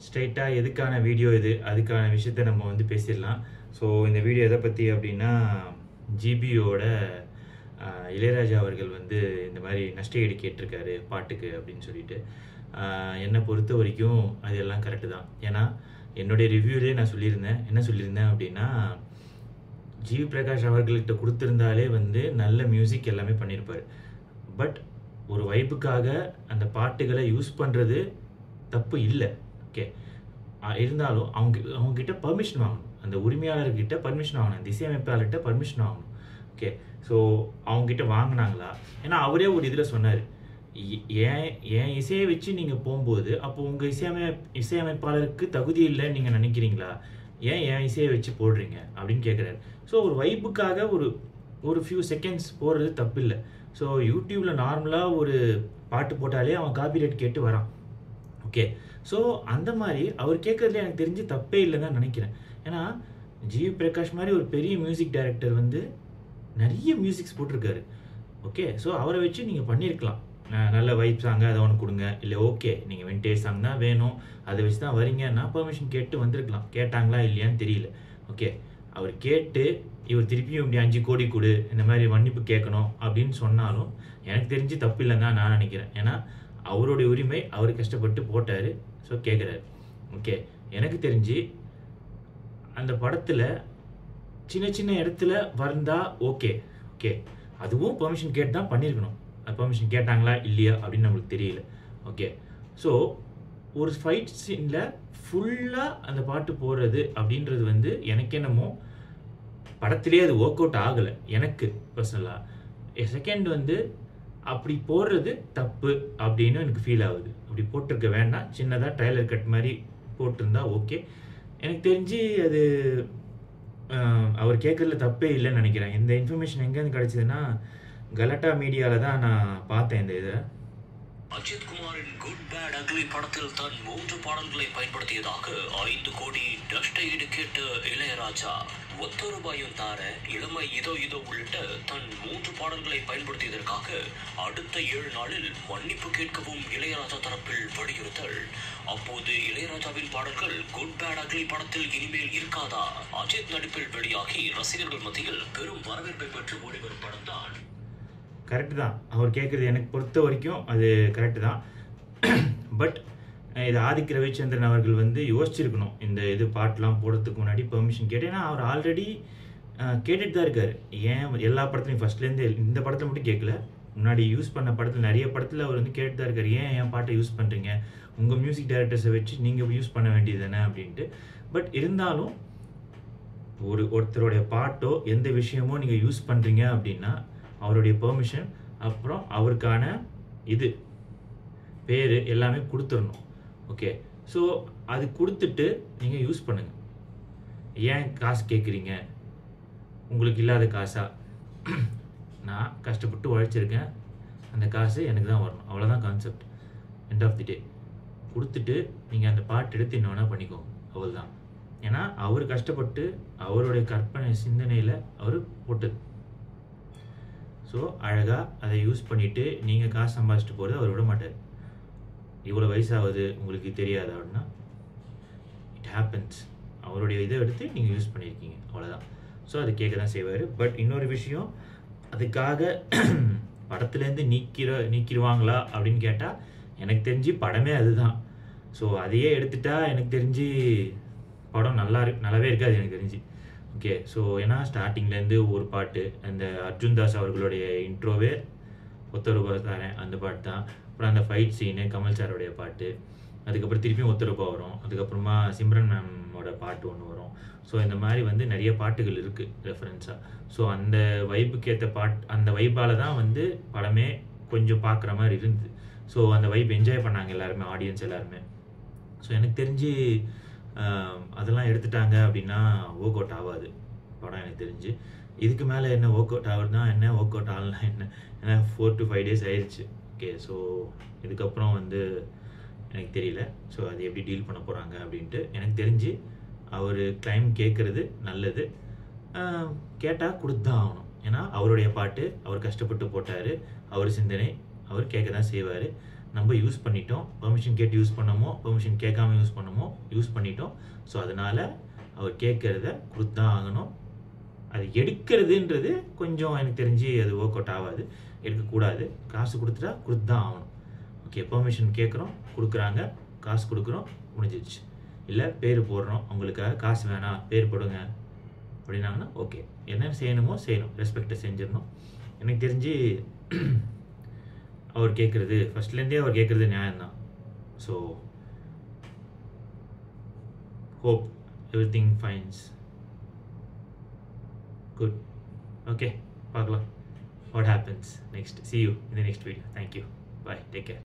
ஸ்ட்ரைட்டாக எதுக்கான வீடியோ இது அதுக்கான விஷயத்தை நம்ம வந்து பேசிடலாம். ஸோ இந்த வீடியோ எதை பற்றி அப்படின்னா, ஜிபியோட இளையராஜா அவர்கள் வந்து இந்த மாதிரி நஷ்டஈடு கேட்டிருக்காரு பாட்டுக்கு அப்படின்னு சொல்லிட்டு. என்னை பொறுத்த வரைக்கும் அது எல்லாம் கரெக்டு தான். ஏன்னா என்னுடைய ரிவ்யூலேயே நான் சொல்லியிருந்தேன், என்ன சொல்லியிருந்தேன் அப்படின்னா, ஜிவி பிரகாஷ் அவர்கள்கிட்ட கொடுத்துருந்தாலே வந்து நல்ல மியூசிக் எல்லாமே பண்ணியிருப்பார். பட் ஒரு வைப்புக்காக அந்த பாட்டுகளை யூஸ் பண்ணுறது தப்பு இல்லை, ஓகே. இருந்தாலும் அவங்ககிட்ட பர்மிஷன் வாங்கணும், அந்த உரிமையாளர்கிட்ட பர்மிஷன் வாங்கணும், அந்த இசையமைப்பாளர்கிட்ட பர்மிஷன் வாங்கணும், ஓகே. ஸோ அவங்ககிட்ட வாங்கினாங்களா? ஏன்னா அவரே ஒரு இதில் சொன்னார், ஏன் இசையை வச்சு நீங்கள் போகும்போது அப்போ உங்கள் இசையமைப்பாளருக்கு தகுதி இல்லைன்னு நீங்கள் நினைக்கிறீங்களா? ஏன் இசையை வச்சு போடுறீங்க அப்படின்னு கேட்குறாரு. ஸோ ஒரு வைப்புக்காக ஒரு ஃபியூ செகண்ட்ஸ் போடுறது தப்பு இல்லை. ஸோ யூடியூப்பில் நார்மலாக ஒரு பாட்டு போட்டாலே அவன் காப்பிரைட் கேட்டு வரான், ஓகே. ஸோ அந்த மாதிரி அவர் கேட்குறதுல எனக்கு தெரிஞ்சு தப்பே இல்லைன்னு தான் நினைக்கிறேன். ஏன்னா ஜிவி பிரகாஷ் மாதிரி ஒரு பெரிய மியூசிக் டைரக்டர் வந்து நிறைய மியூசிக்ஸ் போட்டிருக்காரு, ஓகே. ஸோ அவரை வச்சு நீங்கள் பண்ணியிருக்கலாம், நல்ல வைப் சாங்கு அதை ஒன்று கொடுங்க, இல்லை ஓகே நீங்கள் விண்டேஜ் சாங் தான் வேணும் அதை வச்சு தான் வரீங்கன்னா பர்மிஷன் கேட்டு வந்திருக்கலாம். கேட்டாங்களா இல்லையான்னு தெரியல, ஓகே. அவர் கேட்டு இவர் திருப்பியும் இப்படி 5 கோடி கொடு இந்த மாதிரி மன்னிப்பு கேட்கணும் அப்படின்னு சொன்னாலும் எனக்கு தெரிஞ்சு தப்பு இல்லைன்னு தான் நான் நினைக்கிறேன். ஏன்னா அவருடைய உரிமை, அவர் கஷ்டப்பட்டு போட்டார், ஸோ கேட்குறாரு, ஓகே. எனக்கு தெரிஞ்சு அந்த படத்தில் சின்ன சின்ன இடத்துல வந்தால் ஓகே, அதுவும் பெர்மிஷன் கேட்டு தான் பண்ணியிருக்கணும். பெர்மிஷன் கேட்டாங்களா இல்லையா அப்படின்னு நம்மளுக்கு தெரியல, ஓகே. ஸோ ஒரு ஃபைட் சீனில் ஃபுல்லாக அந்த பாட்டு போடுறது அப்படின்றது வந்து எனக்கு என்னமோ படத்திலே அது ஒர்க் அவுட் ஆகலை எனக்கு பர்சனலாக. செகண்ட் வந்து அப்படி போடுறது தப்பு அப்படின்னு எனக்கு ஃபீல் ஆகுது. அப்படி போட்டிருக்க வேண்டாம், சின்னதாக ட்ரைலர் கட் மாதிரி போட்டிருந்தா ஓகே. எனக்கு தெரிஞ்சு அது அவர் கேட்குறதுல தப்பே இல்லைன்னு நினைக்கிறேன். இந்த இன்ஃபர்மேஷன் எங்கேருந்து கிடச்சிதுன்னா கலாட்டா மீடியாவில் தான் நான் பார்த்தேன் இந்த இதை. அஜித் குமாரின் குட் பேட் அக்லி படத்தில் தன் 3 பாடல்களை பயன்படுத்தியதாக 5 கோடி நஷ்டஈடு கேட்ட இளையராஜா, ஒத்த ரூபாயும் தார, இளமை இதோ உள்ளிட்ட தன் 3 பாடல்களை பயன்படுத்தியதற்காக அடுத்த 7 நாளில் மன்னிப்பு கேட்கவும் இளையராஜா தரப்பில் வலியுறுத்தல். அப்போது இளையராஜாவின் பாடல்கள் குட் பேட் அக்லி படத்தில் இனிமேல் இருக்காதா? அஜித் நடிப்பில் வெளியாகி ரசிகர்கள் மத்தியில் பெரும் வரவேற்பை பெற்று ஓடிவரும் படம் தான். கரெக்டு தான் அவர் கேட்குறது, எனக்கு பொறுத்த வரைக்கும் அது கரெக்டு தான். பட் இது ஆதிக் ரவிச்சந்திரன் அவர்கள் வந்து யோசிச்சிருக்கணும், இந்த இது பாட்டெலாம் போடுறதுக்கு முன்னாடி பெர்மிஷன் கேட்டு. ஏன்னா அவர் ஆல்ரெடி கேட்டுட்டு தான் இருக்கார். ஏன் எல்லா படத்துலையும் ஃபஸ்ட்லேருந்து இந்த படத்தில் மட்டும் கேட்கல, முன்னாடி யூஸ் பண்ண படத்தில் நிறைய படத்தில் அவர் வந்து கேட்டு தான் இருக்கார். ஏன் பாட்டை யூஸ் பண்ணுறீங்க, உங்கள் மியூசிக் டைரக்டர்ஸை வச்சு நீங்கள் யூஸ் பண்ண வேண்டியது தானே அப்படின்ட்டு. பட் இருந்தாலும் ஒருத்தருடைய பாட்டோ எந்த விஷயமோ நீங்கள் யூஸ் பண்ணுறீங்க அப்படின்னா அவருடைய பெர்மிஷன், அப்புறம் அவருக்கான இது பேர் எல்லாமே கொடுத்துடணும், ஓகே. ஸோ அது கொடுத்துட்டு நீங்கள் யூஸ் பண்ணுங்கள். ஏன் காசு கேட்குறீங்க, உங்களுக்கு இல்லாத காசா? நான் கஷ்டப்பட்டு உழைச்சிருக்கேன், அந்த காசு எனக்கு தான் வரணும், அவ்வளோதான் கான்செப்ட். எண்ட் ஆஃப் தி டே கொடுத்துட்டு நீங்கள் அந்த பாட்டு எடுத்து என்ன வேணால் பண்ணிக்கோங்க, அவ்வளோதான். ஏன்னா அவர் கஷ்டப்பட்டு அவருடைய கற்பனை சிந்தனையில் அவர் போட்டது. ஸோ அழகாக அதை யூஸ் பண்ணிவிட்டு நீங்கள் காசு சம்பாதிச்சிட்டு போகிறது அவர் விட மாட்டார். இவ்வளோ வயசாகுது உங்களுக்கு தெரியாது அப்படின்னா இட் ஹேப்பன்ஸ். அவருடைய இதை எடுத்து நீங்கள் யூஸ் பண்ணியிருக்கீங்க, அவ்வளோதான். ஸோ அது கேட்க தான் செய்வார். பட் இன்னொரு விஷயம், அதுக்காக படத்துலேருந்து நீக்கிடுவாங்களா அப்படின்னு கேட்டால் எனக்கு தெரிஞ்சு படமே அதுதான். ஸோ அதையே எடுத்துட்டா எனக்கு தெரிஞ்சு படம் நல்லாவே இருக்காது எனக்கு தெரிஞ்சு, ஓகே. ஸோ ஏன்னா ஸ்டார்டிங்லேருந்து ஒரு பாட்டு, அந்த அர்ஜுன் தாஸ் அவர்களுடைய இன்ட்ரோவே ஒத்த ரூபா தாரேன் அந்த பாட்டு தான். அப்புறம் அந்த ஃபைட் சீனு கமல் சாரோடைய பாட்டு, அதுக்கப்புறம் திருப்பியும் ஒத்த ரூபா வரும், அதுக்கப்புறமா சிம்ரன் மேமோட பாட்டு ஒன்று வரும். ஸோ இந்த மாதிரி வந்து நிறைய பாட்டுகள் இருக்குது ரெஃபரன்ஸாக. ஸோ அந்த வைப்புக்கு ஏற்ற அந்த வைப்பால் தான் வந்து படமே கொஞ்சம் பார்க்குற மாதிரி இருந்தது. ஸோ அந்த வைப் என்ஜாய் பண்ணாங்க எல்லாருமே, ஆடியன்ஸ் எல்லாருமே. ஸோ எனக்கு தெரிஞ்சு அதெல்லாம் எடுத்துட்டாங்க அப்படின்னா ஒர்க் அவுட் ஆகாது படம் எனக்கு தெரிஞ்சு. இதுக்கு மேலே என்ன ஒர்க் அவுட் ஆகுதுன்னா என்ன, ஒர்க் அவுட் ஆகலாம் என்ன, ஏன்னா 4 to 5 days ஆயிடுச்சு, ஓகே. ஸோ இதுக்கப்புறம் வந்து எனக்கு தெரியல, ஸோ அது எப்படி டீல் பண்ண போகிறாங்க அப்படின்ட்டு. எனக்கு தெரிஞ்சு அவர் கிளைம் கேட்குறது நல்லது, கேட்டால் கொடுத்து தான் ஆகணும். ஏன்னா அவருடைய பாட்டு, அவர் கஷ்டப்பட்டு போட்டார், அவர் சிந்தனை அவர் கேட்க தான் செய்வார். நம்ம யூஸ் பண்ணிட்டோம். பெர்மிஷன் கேட்டு யூஸ் பண்ணமோ பெர்மிஷன் கேட்காம யூஸ் பண்ணிட்டோம். ஸோ அதனால் அவர் கேட்குறத கொடுத்து தான் ஆகணும். அது எடுக்கிறதுன்றது கொஞ்சம் எனக்கு தெரிஞ்சு அது ஒர்க் அவுட் ஆகாது, எடுக்கக்கூடாது. காசு கொடுத்துட்டா கொடுத்து தான் ஆகணும். ஓகே, பெர்மிஷன் கேட்குறோம், கொடுக்குறாங்க, காசு கொடுக்குறோம், முடிஞ்சிடுச்சு. இல்லை பேர் போடுறோம், அவங்களுக்காக காசு வேணாம் பேர் போடுங்க அப்படின்னாங்கன்னா ஓகே, என்ன செய்யணுமோ செய்யணும், ரெஸ்பெக்டை செஞ்சிடணும். எனக்கு தெரிஞ்சு அவர் கேட்குறது ஃபஸ்ட்லேருந்தே அவர் கேட்குறது நியாயம்தான். So hope everything finds good. Okay, பார்க்கலாம் what happens next. See you in the next video. Thank you. Bye. Take care.